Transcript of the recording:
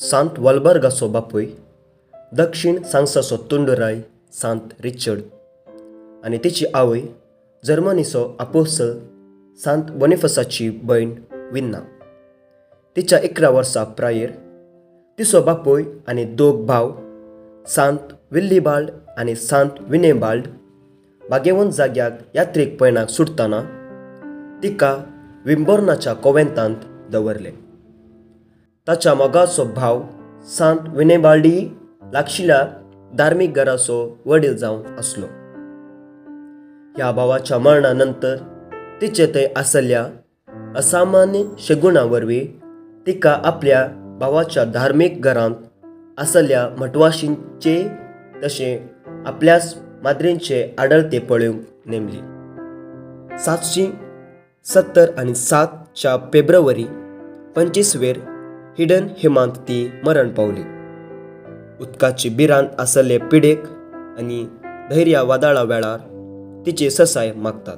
सांत वॉलबर्गाचो बापूय, दक्षिण सांसाचो तुंडराय सांत रिचर्ड आनी तिची आवय जर्मनीचो आपोस्तल सांत बोनिफसाची भयण विन्ना. तिच्या 11 वर्सां प्रायर तिचो बापूय आनी दोग भाव सांत विल्लीबाल्ड आनी सांत विनेबाल्ड बागेवंत जाग्याक यात्रेक पैणाक सुटतना तिका विंबोर्नाच्या कॉव्हेंतांत दवरले. ताच्या मोगाचो भाव सांत विनेबाल्डी लागशिल्ल्या धार्मीक घराचो वडील जावन आसलो. ह्या भावाच्या मरणा नंतर तिचे थंय आसल्या असामान्य शेगुणा वरवीं तिका आपल्या भावाच्या धार्मीक घरांत आसल्या म्हटवाशींचे तशें आपल्याच माद्रेंचे आडळते पळोवंक नेमली. 777 फेब्रुवारी 25 हिडन हिमांत ती मरण पावली. उदकाची भिरांत आसले पिडेक आनी धैर्य वादळा वेळार तिची ससाय मागतात.